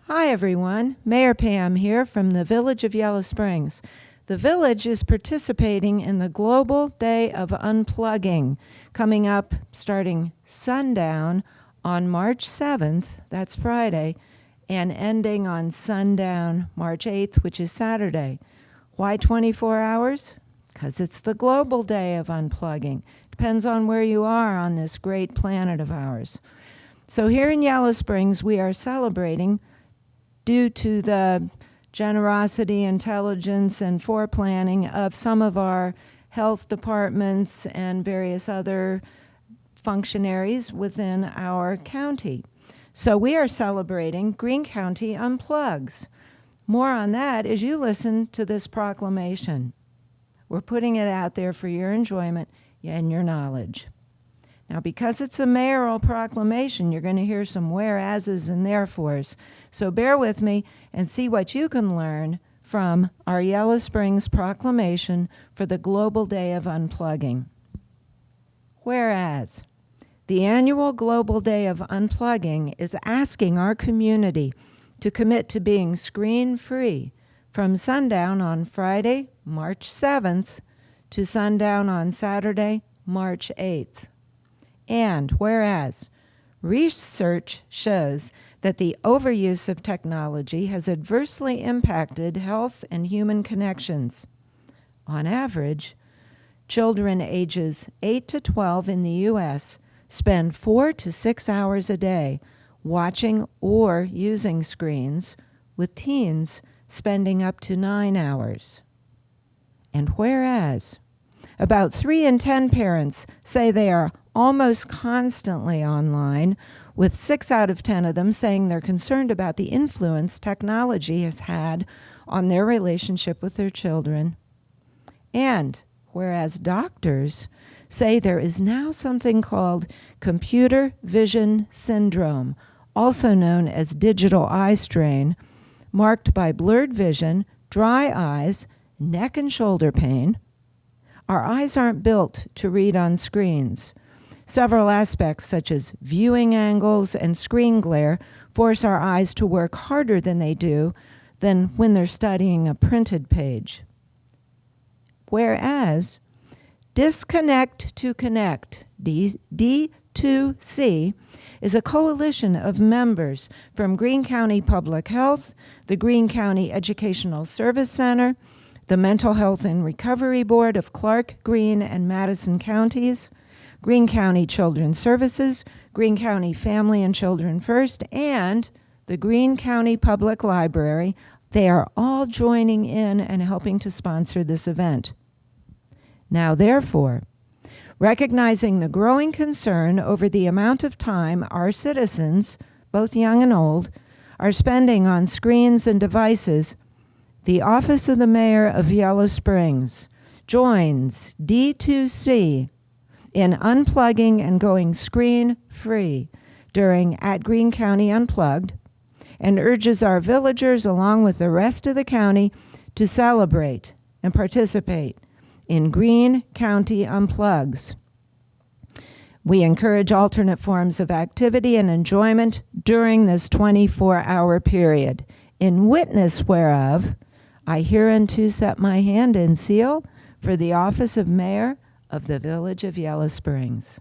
Hi everyone, Mayor Pam here from the Village of Yellow Springs. The Village is participating in the Global Day of Unplugging, coming up starting sundown on March 7th, that's Friday, and ending on sundown March 8th, which is Saturday. Why 24 hours? Because it's the Global Day of Unplugging. Depends on where you are on this great planet of ours. So here in Yellow Springs, we are celebrating due to the generosity, intelligence, and foreplanning of some of our health departments and various other functionaries within our county. So we are celebrating Greene County Unplugs. More on that as you listen to this proclamation. We're putting it out there for your enjoyment and your knowledge. Now, because it's a mayoral proclamation, you're going to hear some whereases and therefores. So bear with me and see what you can learn from our Yellow Springs proclamation for the Global Day of Unplugging. Whereas, the annual Global Day of Unplugging is asking our community to commit to being screen-free from sundown on Friday, March 7th, to sundown on Saturday, March 8th. And whereas research shows that the overuse of technology has adversely impacted health and human connections. On average, children ages 8 to 12 in the U.S. spend 4 to 6 hours a day watching or using screens, with teens spending up to 9 hours. And whereas about 3 in 10 parents say they are almost constantly online, with 6 out of 10 of them saying they're concerned about the influence technology has had on their relationship with their children. And whereas doctors say there is now something called computer vision syndrome, also known as digital eye strain, marked by blurred vision, dry eyes, neck and shoulder pain. Our eyes aren't built to read on screens. Several aspects such as viewing angles and screen glare force our eyes to work harder than they do than when they're studying a printed page. Whereas Disconnect to Connect, D2C, is a coalition of members from Greene County Public Health, the Greene County Educational Service Center, the Mental Health and Recovery Board of Clark, Greene, and Madison counties, Greene County Children's Services, Greene County Family and Children First, and the Greene County Public Library. They are all joining in and helping to sponsor this event. Now, therefore, recognizing the growing concern over the amount of time our citizens, both young and old, are spending on screens and devices, the Office of the Mayor of Yellow Springs joins D2C in unplugging and going screen-free during at Greene County Unplugged, and urges our villagers, along with the rest of the county, to celebrate and participate in Greene County Unplugs. We encourage alternate forms of activity and enjoyment during this 24-hour period, in witness whereof I hereunto set my hand and seal for the office of Mayor of the Village of Yellow Springs.